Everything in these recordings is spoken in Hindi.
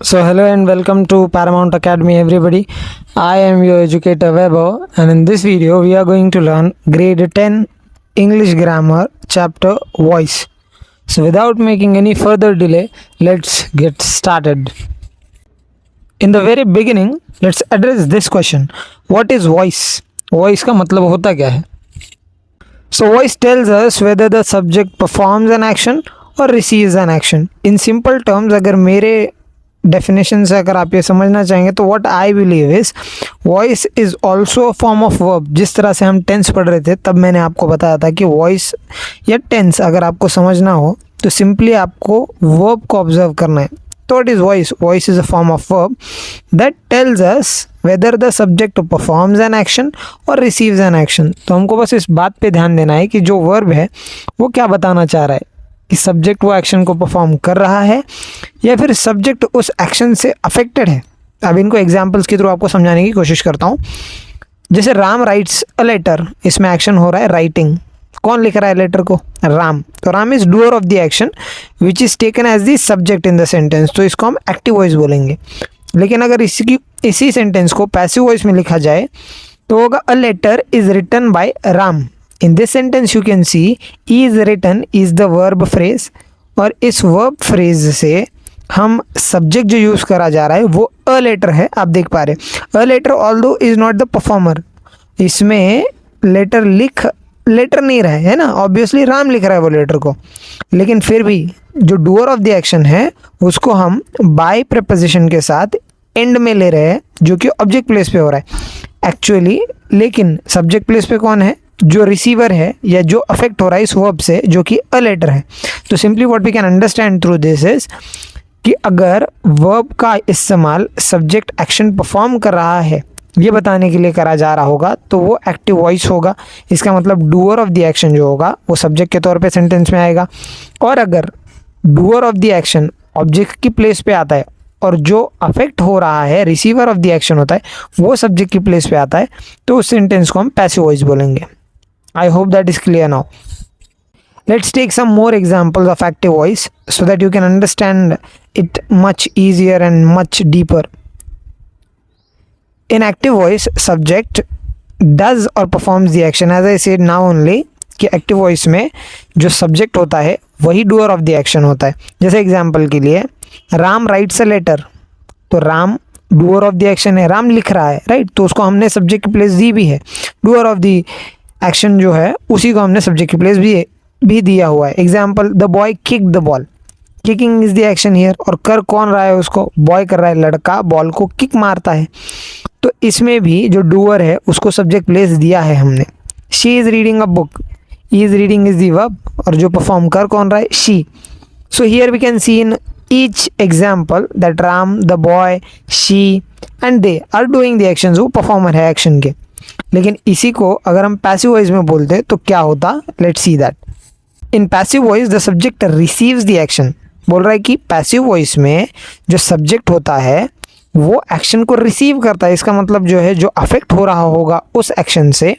So hello and welcome to Paramount Academy everybody. I am your educator Weber, and in this video we are going to learn grade 10 English grammar chapter voice. So without making any further delay, let's get started. In the very beginning, let's address this question. What is voice? Voice का मतलब होता क्या है? So voice tells us whether the subject performs an action or receives an action. In simple terms, अगर मेरे डेफिनेशन से अगर आप ये समझना चाहेंगे तो what I believe is voice is also a form of verb. जिस तरह से हम टेंस पढ़ रहे थे तब मैंने आपको बताया था कि वॉइस या टेंस अगर आपको समझना हो तो सिंपली आपको वर्ब को ऑब्जर्व करना है. तो what is voice? Voice is a form of verb that tells us whether the subject performs an action और रिसीव्स एन एक्शन. तो हमको बस इस बात पे ध्यान देना है कि जो वर्ब है वो क्या बताना चाह रहा है, कि सब्जेक्ट वो एक्शन को परफॉर्म कर रहा है या फिर सब्जेक्ट उस एक्शन से अफेक्टेड है. अब इनको एग्जांपल्स के थ्रू आपको समझाने की कोशिश करता हूँ. जैसे राम राइट्स अ लेटर, इसमें एक्शन हो रहा है राइटिंग. कौन लिख रहा है लेटर को? राम. तो Ram is doer of the action which is taken as the subject in the sentence. तो इसको हम एक्टिव वॉइस बोलेंगे. लेकिन अगर इसी सेंटेंस को पैसिव वॉइस में लिखा जाए तो होगा a letter is written by Ram. In this sentence you can see is written is the verb phrase, और इस verb phrase से हम subject जो यूज़ करा जा रहा है वो a letter है. आप देख पा रहे हैं a letter although is not the performer. इसमें लेटर नहीं रहा है ना, ऑब्वियसली राम लिख रहा है वो लेटर को, लेकिन फिर भी जो डूअर ऑफ द एक्शन है उसको हम बाय प्रपोजिशन के साथ एंड में ले रहे हैं जो कि ऑब्जेक्ट प्लेस पे हो रहा है एक्चुअली. लेकिन सब्जेक्ट प्लेस पे कौन है? जो रिसीवर है या जो अफेक्ट हो रहा है इस वर्ब से, जो कि अ लेटर है. तो simply what we can understand through this is कि अगर वर्ब का इस्तेमाल सब्जेक्ट एक्शन परफॉर्म कर रहा है ये बताने के लिए करा जा रहा होगा तो वो एक्टिव वॉइस होगा. इसका मतलब डूअर ऑफ द एक्शन जो होगा वो सब्जेक्ट के तौर पे सेंटेंस में आएगा. और अगर doer of the action object की प्लेस पे आता है और जो अफेक्ट हो रहा है रिसीवर ऑफ द एक्शन होता है वो सब्जेक्ट की प्लेस पे आता है तो उस सेंटेंस को हम पैसिव वॉइस बोलेंगे. I hope that is clear now. Let's take some more examples of active voice so that you can understand it much easier and much deeper. In active voice, subject does or performs the action. As I said now only कि active voice में जो subject होता है वही doer of the action होता है. जैसे example के लिए राम writes a letter, तो Ram doer of the action है, राम लिख रहा है राइट. तो उसको हमने subject की प्लेस दी भी है. doer of the एक्शन जो है उसी को हमने सब्जेक्ट की प्लेस भी दिया हुआ है. Example the boy kick the ball. Kicking is the action here. और कर कौन रहा है उसको? बॉय कर रहा है, लड़का बॉल को किक मारता है. तो इसमें भी जो डूअर है उसको सब्जेक्ट प्लेस दिया है हमने. She is reading a book. Is reading is the verb और जो परफॉर्म कर कौन रहा है? She. So here we can see in each example that Ram, the boy, she and they are doing the actions. वो परफॉर्मर है एक्शन के. लेकिन इसी को अगर हम पैसिव वॉइस में बोलते तो क्या होता? Let's see that. In passive voice the subject receives the action. बोल रहा है कि पैसिव वॉइस में जो सब्जेक्ट होता है वो एक्शन को रिसीव करता है. इसका मतलब जो है जो अफेक्ट हो रहा होगा उस एक्शन से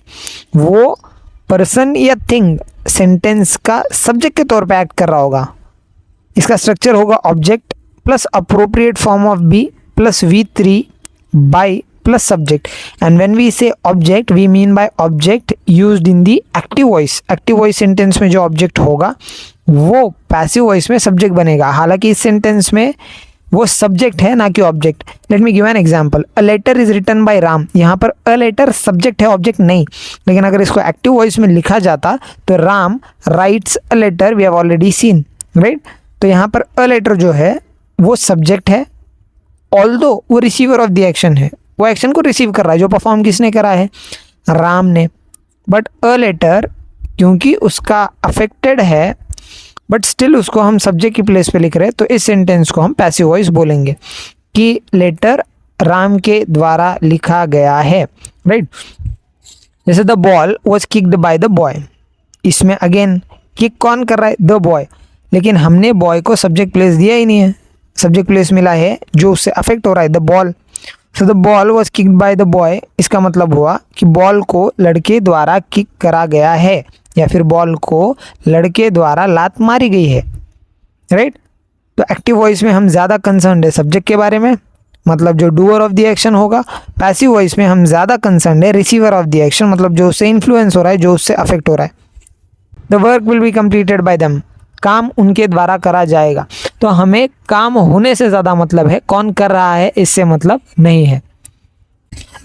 वो पर्सन या थिंग सेंटेंस का सब्जेक्ट के तौर पे एक्ट कर रहा होगा. इसका स्ट्रक्चर होगा object plus appropriate form of be plus V3 by plus subject. And when we say object we mean by object used in the active voice. active voice sentence में जो object होगा वो passive voice में subject बनेगा. हालांकि इस sentence में वो subject है ना कि object. let me give an example. a letter is written by Ram. यहाँ पर a letter subject है, object नहीं. लेकिन अगर इसको active voice में लिखा जाता तो Ram writes a letter we have already seen, right? तो यहाँ पर a letter जो है वो subject है although वो receiver of the action है. वो एक्शन को रिसीव कर रहा है. जो परफॉर्म किसने करा है? राम ने. बट अ लेटर क्योंकि उसका अफेक्टेड है बट स्टिल उसको हम सब्जेक्ट की प्लेस पे लिख रहे हैं तो इस सेंटेंस को हम पैसिव वॉइस बोलेंगे कि लेटर राम के द्वारा लिखा गया है राइट. जैसे the ball was kicked by the boy. इसमें अगेन किक कौन कर रहा है? The boy. लेकिन हमने बॉय को सब्जेक्ट प्लेस दिया ही नहीं है. सब्जेक्ट प्लेस मिला है जो उससे अफेक्ट हो रहा है, the ball. So the ball was kicked by the boy. इसका मतलब हुआ कि बॉल को लड़के द्वारा किक करा गया है या फिर बॉल को लड़के द्वारा लात मारी गई है राइट. तो एक्टिव वॉइस में हम ज़्यादा कंसर्न है सब्जेक्ट के बारे में, मतलब जो डूअर ऑफ द एक्शन होगा। पैसिव वॉइस में हम ज़्यादा कंसर्न है रिसीवर ऑफ द एक्शन, मतलब जो उससे इन्फ्लुएंस हो रहा है, जो उससे अफेक्ट हो रहा है। The work will be completed by them, काम उनके द्वारा करा जाएगा। तो हमें काम होने से ज़्यादा मतलब है, कौन कर रहा है इससे मतलब नहीं है।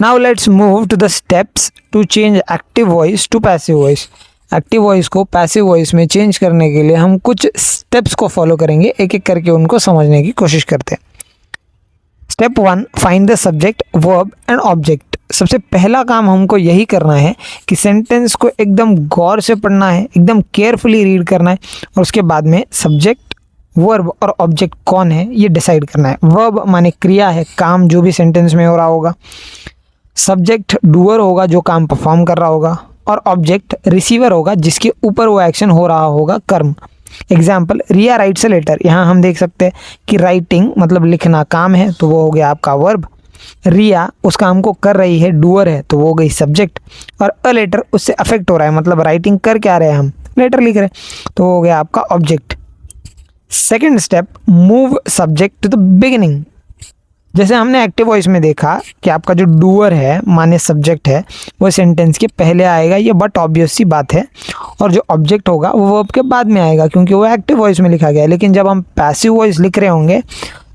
Now let's move to the steps to change active voice to passive voice. Active voice को पैसिव वॉइस में चेंज करने के लिए हम कुछ स्टेप्स को फॉलो करेंगे, एक एक करके उनको समझने की कोशिश करते हैं। Step 1, find the subject, verb and object. सबसे पहला काम हमको यही करना है कि सेंटेंस को एकदम गौर से पढ़ना है, एकदम केयरफुली रीड करना है, और उसके बाद में सब्जेक्ट, वर्ब और ऑब्जेक्ट कौन है ये डिसाइड करना है। वर्ब माने क्रिया है, काम जो भी सेंटेंस में हो रहा होगा। सब्जेक्ट डूअर होगा, जो काम परफॉर्म कर रहा होगा, और ऑब्जेक्ट रिसीवर होगा, जिसके ऊपर वो एक्शन हो रहा होगा, कर्म। Example, Riya writes a letter. यहाँ हम देख सकते हैं कि राइटिंग मतलब लिखना काम है, तो वो हो गया आपका वर्ब। रिया उस काम को कर रही है, डूअर है, तो वो हो गई सब्जेक्ट। और अ लेटर उससे अफेक्ट हो रहा है, मतलब राइटिंग कर क्या रहे हैं हम, लेटर लिख रहे हैं, तो वो हो गया आपका object. Second step, move subject to the beginning. जैसे हमने एक्टिव वॉइस में देखा कि आपका जो डूअर है माने सब्जेक्ट है, वो सेंटेंस के पहले आएगा, ये बट ऑब्वियस सी बात है। और जो ऑब्जेक्ट होगा वो वर्ब के बाद में आएगा, क्योंकि वो एक्टिव वॉइस में लिखा गया है। लेकिन जब हम पैसिव वॉइस लिख रहे होंगे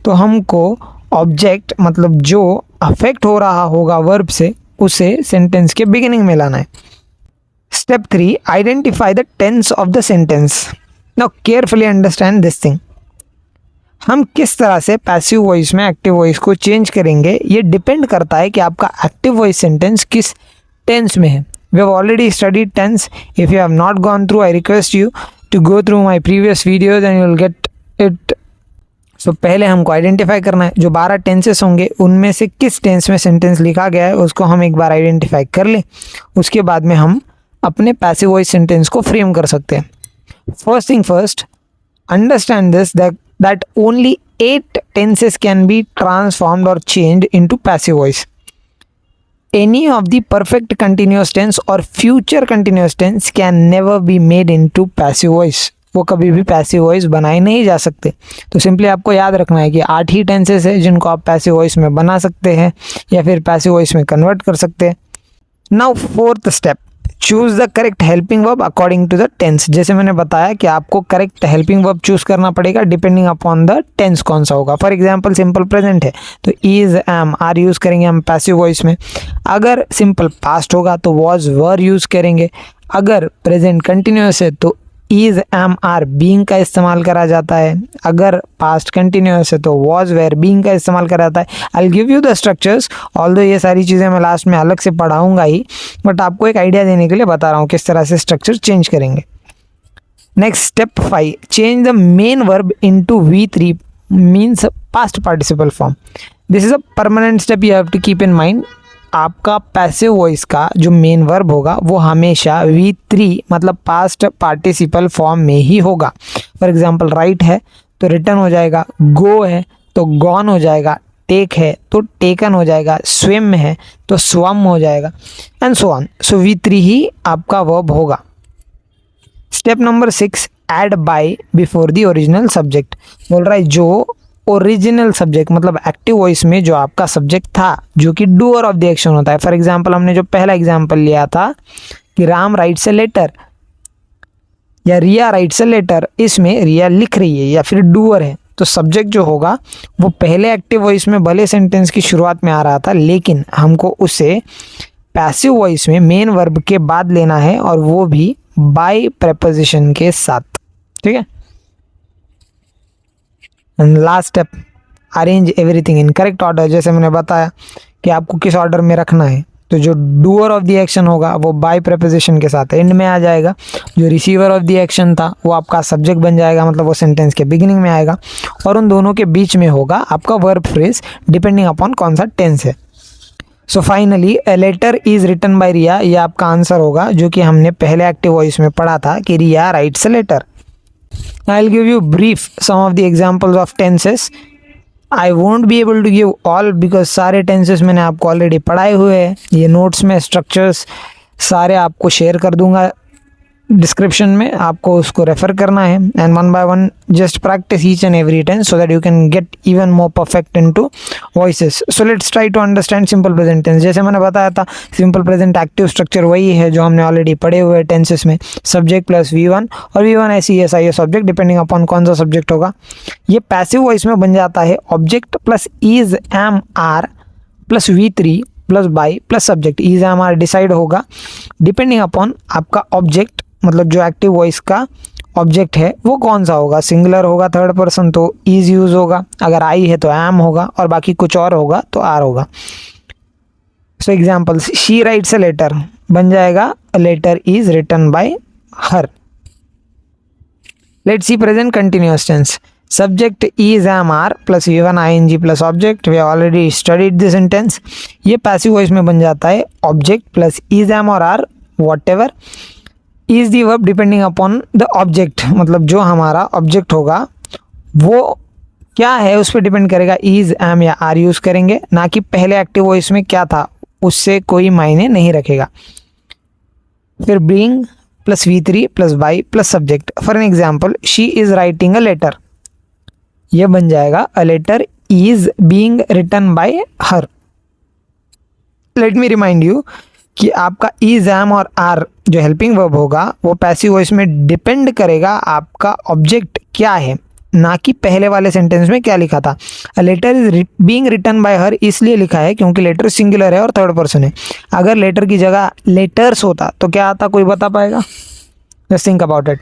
तो हमको ऑब्जेक्ट मतलब जो अफेक्ट हो रहा होगा वर्ब से, उसे सेंटेंस के बिगिनिंग में लाना है। Step 3, identify the tense of the sentence. Now carefully understand this thing. हम किस तरह से पैसिव वॉइस में एक्टिव वॉइस को चेंज करेंगे, ये डिपेंड करता है कि आपका एक्टिव वॉइस सेंटेंस किस टेंस में है। We have already studied tense. If you have not gone through, I request you to go through my previous videos and you will get it. So पहले हमको आइडेंटिफाई करना है, जो 12 टेंसेस होंगे उनमें से किस टेंस में सेंटेंस लिखा गया है उसको हम एक बार आइडेंटिफाई कर लें। उसके बाद में हम अपने पैसिव वॉइस सेंटेंस को फ्रेम कर सकते हैं। First thing first, understand this that only 8 tenses can be transformed or changed into passive voice. Any of the perfect continuous tense or future continuous tense can never be made into passive voice. वो कभी भी पैसिव वॉइस बनाए नहीं जा सकते। तो सिंपली आपको याद रखना है कि 8 ही टेंसेस है जिनको आप पैसिव वॉइस में बना सकते हैं या फिर पैसिव वॉइस में कन्वर्ट कर सकते हैं। Now fourth step, choose the correct helping verb according to the tense. जैसे मैंने बताया कि आपको करेक्ट हेल्पिंग वर्ब चूज करना पड़ेगा डिपेंडिंग अपॉन द टेंस कौन सा होगा। फॉर एग्जांपल सिंपल प्रेजेंट है तो इज, एम, आर यूज करेंगे हम पैसिव वॉइस में। अगर सिंपल पास्ट होगा तो वॉज, वर यूज करेंगे। अगर प्रेजेंट कंटिन्यूअस है तो इज, एम, आर, बीइंग का इस्तेमाल करा जाता है। अगर पास्ट कंटिन्यूअस है तो वॉज, वेयर, बीइंग का इस्तेमाल करा जाता है। I will give you the structures, although ये सारी चीज़ें मैं लास्ट में अलग से पढ़ाऊंगा ही, बट आपको एक आइडिया देने के लिए बता रहा हूँ किस तरह से स्ट्रक्चर चेंज करेंगे। Next step 5, change the main verb into V3 means past participle form. This is a permanent step you have to keep in mind. आपका पैसिव वॉइस का जो मेन वर्ब होगा वो हमेशा V3 मतलब पास्ट पार्टिसिपल फॉर्म में ही होगा। फॉर एग्जांपल राइट है तो रिटर्न हो जाएगा, गो है तो गॉन हो जाएगा, टेक है तो टेकन हो जाएगा, स्विम है तो स्वम हो जाएगा, and so on. So V3 ही आपका वर्ब होगा। Step number 6, add by before the original subject. बोल रहा है जो ओरिजिनल सब्जेक्ट मतलब एक्टिव वॉइस में जो आपका सब्जेक्ट था जो कि डूअर ऑफ द एक्शन होता है। फॉर एग्जांपल हमने जो पहला एग्जांपल लिया था कि राम राइट्स अ लेटर या रिया राइट्स अ लेटर, इसमें रिया लिख रही है या फिर डूअर है, तो सब्जेक्ट जो होगा वो पहले एक्टिव वॉइस में भले सेंटेंस की शुरुआत में आ रहा था, लेकिन हमको उसे पैसिव वॉइस में मेन वर्ब के बाद लेना है और वो भी बाय प्रेपोजिशन के साथ। ठीक है। And last step, arrange everything in correct order. जैसे मैंने बताया कि आपको किस ऑर्डर में रखना है, तो जो डूअर ऑफ द एक्शन होगा वो बाय प्रेपोजिशन के साथ एंड में आ जाएगा। जो रिसीवर ऑफ द एक्शन था वो आपका सब्जेक्ट बन जाएगा, मतलब वो सेंटेंस के बिगिनिंग में आएगा, और उन दोनों के बीच में होगा आपका वर्ब फ्रेज डिपेंडिंग अपॉन कौन सा टेंस है। So finally a letter is written by Riya, ये आपका आंसर होगा जो कि हमने पहले एक्टिव वॉइस में पढ़ा था कि Riya writes a letter. I will give you brief some of the examples of tenses. I won't be able to give all because सारे tenses मैंने आपको ऑलरेडी पढ़ाए हुए हैं। ये नोट्स में स्ट्रक्चर्स सारे आपको शेयर कर दूंगा डिस्क्रिप्शन में, आपको उसको रेफर करना है and one by one just practice each and every tense so that you can get even more perfect into voices. So let's try to understand simple present tense. जैसे मैंने बताया था, सिंपल प्रेजेंट एक्टिव स्ट्रक्चर वही है जो हमने ऑलरेडी पढ़े हुए टेंसेस में, सब्जेक्ट प्लस V1 और V1 SES object depending upon कौन सा सब्जेक्ट होगा. ये पैसिव वॉइस में बन जाता है object plus is am are plus V3 plus by plus subject. Is am are decide होगा डिपेंडिंग अपॉन आपका ऑब्जेक्ट, मतलब जो एक्टिव वॉइस का ऑब्जेक्ट है वो कौन सा होगा. सिंगुलर होगा थर्ड पर्सन तो इज यूज होगा, अगर आई है तो एम होगा, और बाकी कुछ और होगा तो आर होगा. So examples, she writes a letter बन जाएगा a letter is written by her. Let's see present continuous tense. Subject is am are plus V1 ing plus object. We have already studied this sentence. ये पैसिव वॉइस में बन जाता है ऑब्जेक्ट प्लस is am और are whatever is the verb depending upon the object. मतलब जो हमारा ऑब्जेक्ट होगा वो क्या है उस पर डिपेंड करेगा, is am या are यूज करेंगे, ना कि पहले एक्टिव वॉइस में क्या था उससे कोई मायने नहीं रखेगा. फिर being plus V3 plus by plus subject. For an example, she is writing a letter. ये बन जाएगा a letter is being written by her. Let me remind you कि आपका इज एम और आर जो हेल्पिंग वर्ब होगा वो पैसिव वॉइस में डिपेंड करेगा आपका ऑब्जेक्ट क्या है, ना कि पहले वाले सेंटेंस में क्या लिखा था. A letter is being written by her इसलिए लिखा है क्योंकि लेटर सिंगुलर है और थर्ड पर्सन है. अगर लेटर की जगह लेटर्स होता तो क्या आता, कोई बता पाएगा? Just think about it.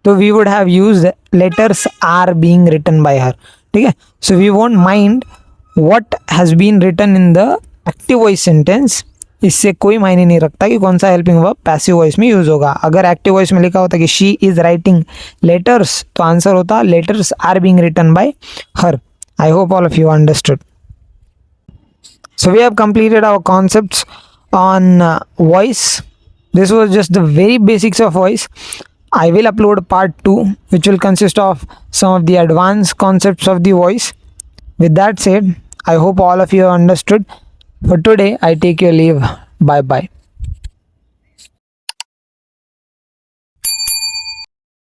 तो we would have used letters are being written by her. ठीक है, so we won't mind what has been written in the active voice sentence. इससे कोई मायने नहीं रखता कि कौन सा हेल्पिंग वर्ब पैसिव वॉइस में यूज होगा. अगर एक्टिव वॉइस में लिखा होता कि शी इज राइटिंग लेटर्स तो आंसर होता letters are being written by her. I hope all of you understood. So we have completed our concepts on voice. This was just the very basics of voice. I will upload part 2 which will consist of some of the advanced concepts of the voice. With that said, I hope all of you have understood. For today, I take your leave. Bye bye.